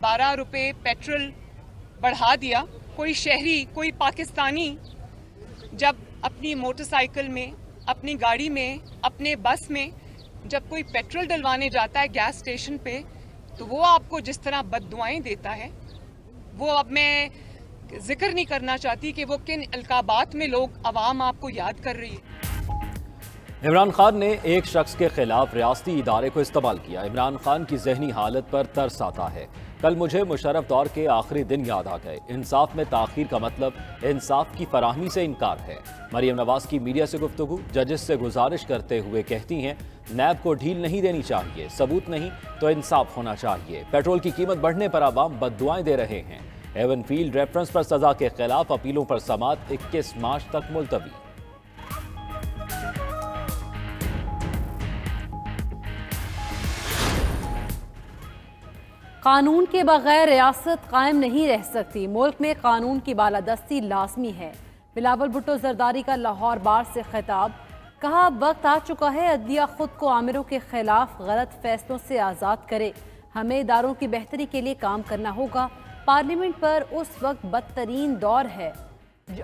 ₹12 petrol बढ़ा दिया। कोई शहरी, कोई पाकिस्तानी जब अपनी मोटरसाइकिल में, अपनी गाड़ी में, अपने बस में जब कोई पेट्रोल डलवाने जाता है गैस स्टेशन पे, तो वो आपको जिस तरह बद्दुआएं देता है, वो अब मैं जिक्र नहीं करना चाहती कि वो किन अलकाबात में लोग अवाम आपको याद कर रही है। इमरान खान ने एक शख्स के खिलाफ रियासती इदारे को इस्तेमाल किया। इमरान खान की जहनी हालत पर तरस आता है। कल मुझे मुशर्रफ दौर के आखिरी दिन याद आ गए। इंसाफ में ताखीर का मतलब इंसाफ की फराहमी से इनकार है। मरियम नवाज की मीडिया से गुफ्तगू, जजेस से गुजारिश करते हुए कहती हैं नैब को ढील नहीं देनी चाहिए, सबूत नहीं तो इंसाफ होना चाहिए। पेट्रोल की कीमत बढ़ने पर आवाम बद्दुआएं दे रहे हैं। एवन फील्ड रेफरेंस पर सजा के खिलाफ अपीलों पर समाअत 21 मार्च तक मुलतवी। कानून के बगैर रियासत कायम नहीं रह सकती। मुल्क में कानून की बालादस्ती लाजमी है। बिलावल भुट्टो जरदारी का लाहौर बार से खिताब, कहा वक्त आ चुका है अदलिया खुद को आमिरों के खिलाफ गलत फैसलों से आज़ाद करे। हमें इदारों की बेहतरी के लिए काम करना होगा। पार्लियामेंट पर उस वक्त बदतरीन दौर है।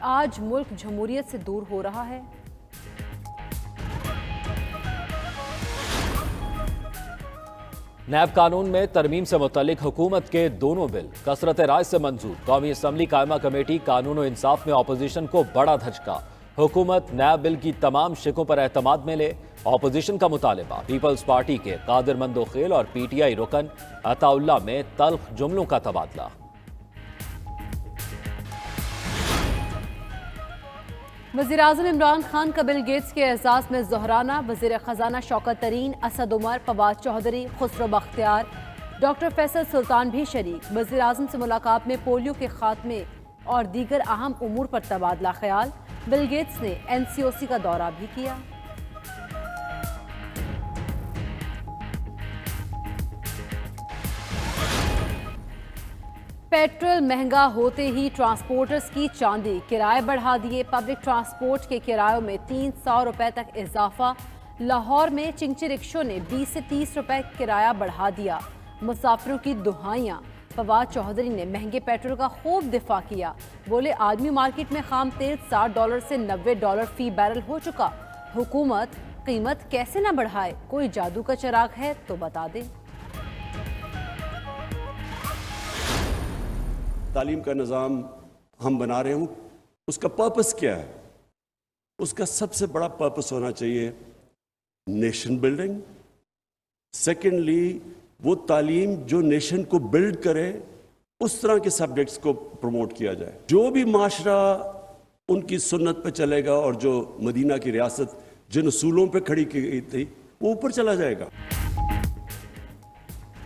आज मुल्क जमहूरियत से दूर हो रहा है। नैब कानून में तरमीम से मुतल्लिक हुकूमत के दोनों बिल कसरत राय से मंजूर। कौमी असम्बली कायमा कमेटी कानून और इंसाफ में अपोजिशन को बड़ा धचका। हुकूमत नैब बिल की तमाम शिकों पर एतमाद में ले। अपोजिशन का मुतालबा। पीपल्स पार्टी के कादिर मंदोखेल और PTI रुकन अताउल्ला में तल्ख जुमलों का तबादला। वज़ीर आज़म इमरान खान का बिल गेट्स के एजाज़ में ज़ोहराना। वज़ीर ख़जाना शौकत तरीन, असद उमर, फवाद चौधरी, खुसरो बख्तियार, डॉक्टर फैसल सुल्तान भी शरीक। वज़ीर आज़म से मुलाकात में पोलियो के खात्मे और दीगर अहम उमूर पर तबादला ख्याल। बिल गेट्स ने NCOC का दौरा भी किया। पेट्रोल महंगा होते ही ट्रांसपोर्टर्स की चांदी, किराए बढ़ा दिए। पब्लिक ट्रांसपोर्ट के किरायों में 300 रुपए तक इजाफा। लाहौर में चिंची रिक्शों ने 20 से 30 रुपए किराया बढ़ा दिया। मुसाफिरों की दुहाइयां। फवाद चौधरी ने महंगे पेट्रोल का खूब दिफा किया। बोले आदमी मार्केट में खाम तेल $60 से $90 फी बैरल हो चुका। हुकूमत कीमत कैसे ना बढ़ाए, कोई जादू का चिराग है तो बता दे। तालीम का निज़ाम हम बना रहे हूँ, उसका पर्पस क्या है? उसका सबसे बड़ा पर्पस होना चाहिए नेशन बिल्डिंग। सेकेंडली, वो तालीम जो नेशन को बिल्ड करे, उस तरह के सब्जेक्ट्स को प्रमोट किया जाए। जो भी माशरा उनकी सुन्नत पे चलेगा और जो मदीना की रियासत जिन उसूलों पे खड़ी की गई थी, वो ऊपर चला जाएगा।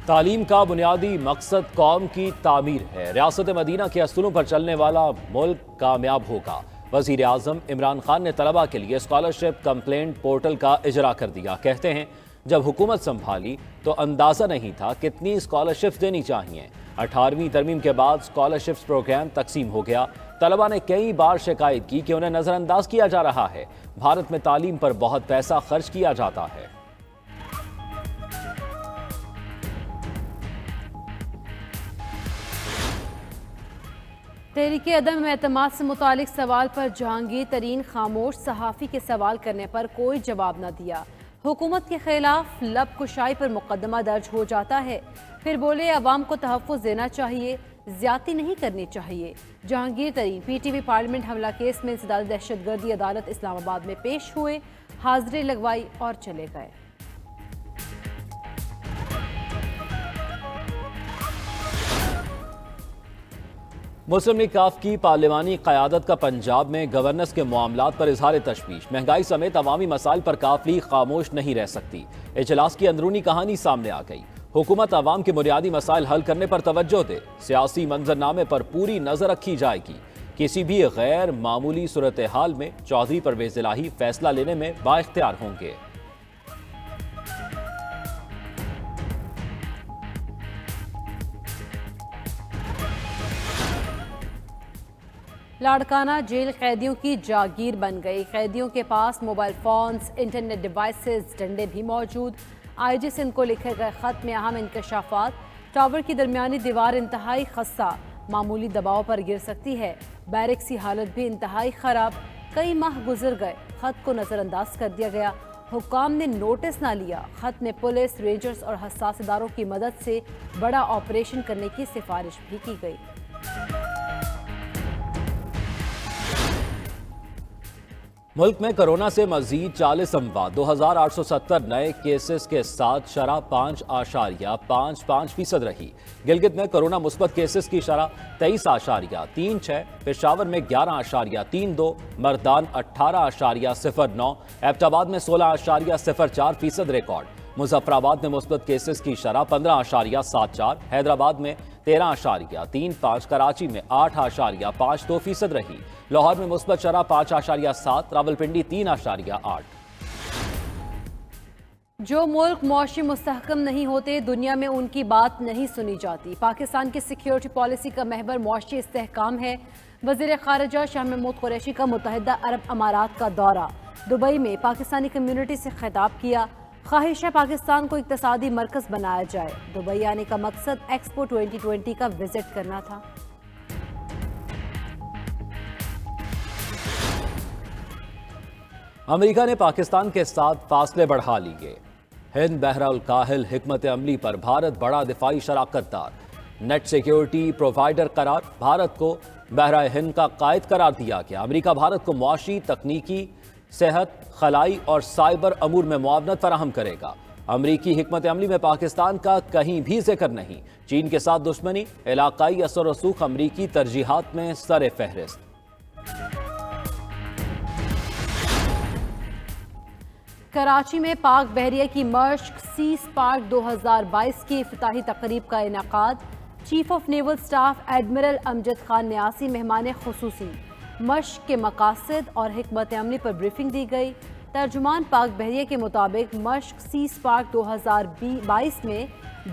तालीम का बुनियादी मकसद कौम की तामीर है। रियासत मदीना के असूलों पर चलने वाला मुल्क कामयाब होगा। वज़ीर आज़म इमरान खान ने तलबा के लिए स्कॉलरशिप कंप्लेंट पोर्टल का इजरा कर दिया। कहते हैं जब हुकूमत संभाली तो अंदाज़ा नहीं था कितनी स्कॉलरशिप्स देनी चाहिए। 18वीं तरमीम के बाद स्कॉलरशिप्स प्रोग्राम तकसीम हो गया। तलबा ने कई बार शिकायत की कि उन्हें नज़रअंदाज किया जा रहा है। भारत में तालीम पर बहुत पैसा खर्च किया जाता है। तहरीके अदम एतमाद से मुतालिक सवाल पर जहांगीर तरीन खामोश। सहाफ़ी के सवाल करने पर कोई जवाब न दिया। हुकूमत के खिलाफ लब कुशाई पर मुकदमा दर्ज हो जाता है। फिर बोले अवाम को तहफ़्फ़ुज़ देना चाहिए, ज्यादती नहीं करनी चाहिए। जहांगीर तरीन PTV पार्लियामेंट हमला केस में इंसदाद दहशतगर्दी अदालत इस्लामाबाद में पेश हुए, हाजिरी लगवाई और चले गए। मुस्लिम लीग काफ की पार्लिमानी क़यादत का पंजाब में गवर्नेंस के मामलात पर इजहार तशवीश। महंगाई समेत अवामी मसाइल पर काफ लीग खामोश नहीं रह सकती। इजलास की अंदरूनी कहानी सामने आ गई। हुकूमत अवाम के बुनियादी मसाइल हल करने पर तवज्जो दे। सियासी मंजरनामे पर पूरी नजर रखी जाएगी। किसी भी गैर मामूली सूरत हाल में चौधरी परवेज इलाही फैसला लेने में बाइख्तियार होंगे। लाड़काना जेल कैदियों की जागीर बन गई। कैदियों के पास मोबाइल फोन्स, इंटरनेट डिवाइसेस, डंडे भी मौजूद। IG सिंध को लिखे गए खत में अहम इंकशाफात। टावर की दरमियानी दीवार इंतहाई खस्ता, मामूली दबाव पर गिर सकती है। बैरिक्स की हालत भी इंतहाई खराब। कई माह गुजर गए, खत को नजरअंदाज कर दिया गया। हुक्काम ने नोटिस ना लिया। खत में पुलिस, रेंजर्स और हसास इदारों की मदद से बड़ा ऑपरेशन करने की सिफारिश भी की गई। मुल्क में कोरोना से मजीद 40 अमवात, 2,870 नए केसेस के साथ शरह 5.55% रही। गिलगित में कोरोना मुस्बत केसेस की शरह 23.36, पेशावर में 11.32, मर्दान 18.09, एबटाबाद में 16.04% रिकॉर्ड। मुजफ्फराबाद में मुस्बत केसेस की शरह 15.74, हैदराबाद में 13.35, कराची में 8.52% रही। लाहौर में मुस्बत शरह 5.7, रावलपिंडी 3.8। जो मुल्क मौशी मुस्तहकम नहीं होते, दुनिया में उनकी बात नहीं सुनी जाती। पाकिस्तान की सिक्योरिटी पॉलिसी का महवर मौशी इस्तेहकाम है। वज़ीर ख़ारिजा शाह महमूद कुरैशी का मुत्तहिदा अरब अमारात का दौरा। दुबई में पाकिस्तानी कम्युनिटी से खिताब किया। ख्वाहिश है पाकिस्तान को इक़्तिसादी मरकज़ बनाया जाए। दुबई आने का मकसद एक्सपो 2020 का विजिट करना था। अमेरिका ने पाकिस्तान के साथ फासले बढ़ा लिए। हिंद बहरुल काहिल हिकमत अमली पर भारत बड़ा दिफाई शराकतदार। नेट सिक्योरिटी प्रोवाइडर करार, भारत को बहरा हिंद का कायद करार दिया गया। अमेरिका भारत को मुआशी, तकनीकी, सेहत, खलाई और साइबर अमूर में मुआवनत फराहम करेगा। अमरीकी हिकमत अमली में पाकिस्तान का कहीं भी जिक्र नहीं। चीन के साथ दुश्मनी, इलाकाई असर रसूख अमरीकी तरजीहात में सर फहरिस्त। कराची में पाक बहरिया की मश्क सी स्पार्क 2022 की इफ्तिताही तकरीब का इनेकाद। Chief of naval staff admiral Amjad Khan न्यासी मेहमान खुसूसी। मश्क के मकासद और हिकमत अमली पर ब्रीफिंग दी गई। तर्जुमान पाक बहरिया के मुताबिक मश्क सी स्पार्क 2022 में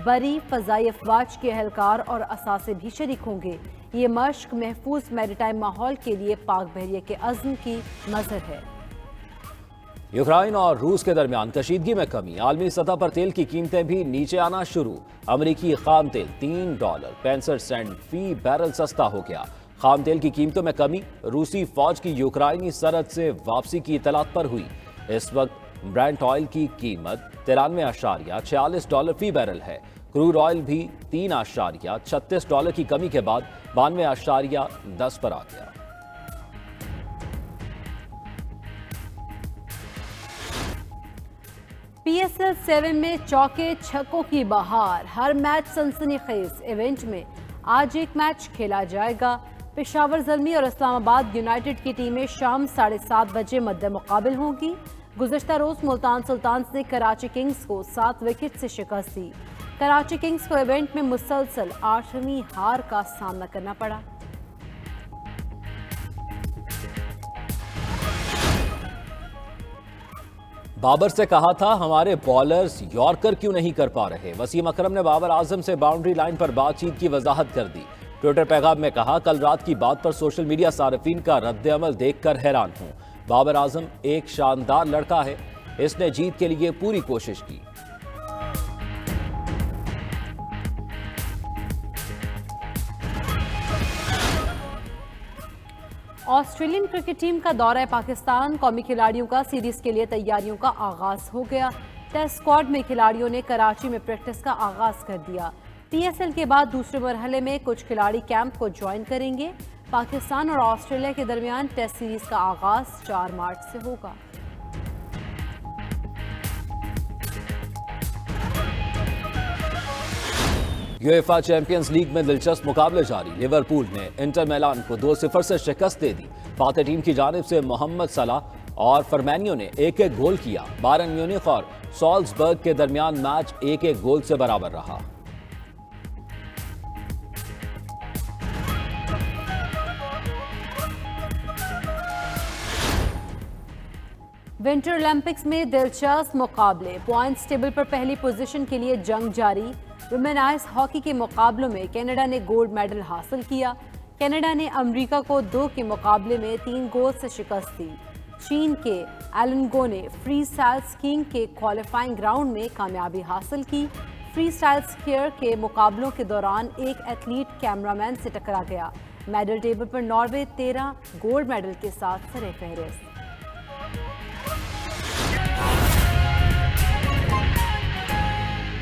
बरी फ़ज़ाई अफवाज के एहलकार और असासे भी शरीक होंगे। ये मश्क महफूज मैरीटाइम माहौल के लिए पाक बहरिया के अज़्म की मज़हर है। यूक्रेन और रूस के दरमियान कशीदगी में कमी। आलमी सतह पर तेल की कीमतें भी नीचे आना शुरू। अमरीकी खाम तेल $3.65 फी बैरल सस्ता हो गया। खाम तेल की कीमतों में कमी रूसी फौज की यूक्राइनी सरहद से वापसी की इतलात पर हुई। इस वक्त ब्रेंट ऑयल की कीमत $93.46 फी बैरल है। क्रूड ऑयल भी $3.36 की कमी के बाद $92.10 पर आ गया। PSL 7 में चौके छक्कों की बहार। हर मैच सनसनीखेज। इवेंट में आज एक मैच खेला जाएगा। पेशावर ज़ल्मी और इस्लामाबाद यूनाइटेड की टीमें शाम 7:30 बजे मद्दे मुकाबिल होंगी। गुज़श्ता रोज़ मुल्तान सुल्तान्स ने कराची किंग्स को 7 विकेट से शिकस्त दी। कराची किंग्स को इवेंट में मुसलसल 8वीं हार का सामना करना पड़ा। बाबर से कहा था हमारे बॉलर्स यॉर्कर क्यों नहीं कर पा रहे। वसीम अकरम ने बाबर आजम से बाउंड्री लाइन पर बातचीत की वजाहत कर दी। ट्विटर पैगाम में कहा, कल रात की बात पर सोशल मीडिया सार्फिन का रद्द-ए-अमल देखकर हैरान हूं। बाबर आजम एक शानदार लड़का है, इसने जीत के लिए पूरी कोशिश की। ऑस्ट्रेलियन क्रिकेट टीम का दौरा पाकिस्तान। कौमी खिलाड़ियों का सीरीज के लिए तैयारियों का आगाज हो गया। टेस्ट स्क्वाड में खिलाड़ियों ने कराची में प्रैक्टिस का आगाज कर दिया। PSL के बाद दूसरे मरहले में कुछ खिलाड़ी कैंप को ज्वाइन करेंगे। पाकिस्तान और ऑस्ट्रेलिया के दरमियान टेस्ट सीरीज का आगाज 4 मार्च से होगा। यूएफए चैंपियंस लीग में दिलचस्प मुकाबले जारी। लिवरपूल ने इंटर मिलान को 2-0 से शिकस्त दे दी। फातह टीम की जानिब से मोहम्मद सलाह और फर्मैनियो ने एक-एक गोल किया। बायरन म्यूनिख और सॉल्जबर्ग के दरमियान मैच 1-1 गोल से बराबर रहा। विंटर ओलंपिक्स में दिलचस्प मुकाबले। पॉइंट्स टेबल पर पहली पोजीशन के लिए जंग जारी। वुमेन आइस हॉकी के मुकाबलों में कनाडा ने गोल्ड मेडल हासिल किया। कनाडा ने अमेरिका को 2 के मुकाबले में 3 गोल से शिकस्त दी। चीन के एलन गो ने फ्री स्टाइल स्कीइंग के क्वालिफाइंग राउंड में कामयाबी हासिल की। फ्री स्टाइल स्कीयर के मुकाबलों के दौरान एक एथलीट कैमरामैन से टकरा गया। मेडल टेबल पर नॉर्वे 13 गोल्ड मेडल के साथ सरे फहरिस्त।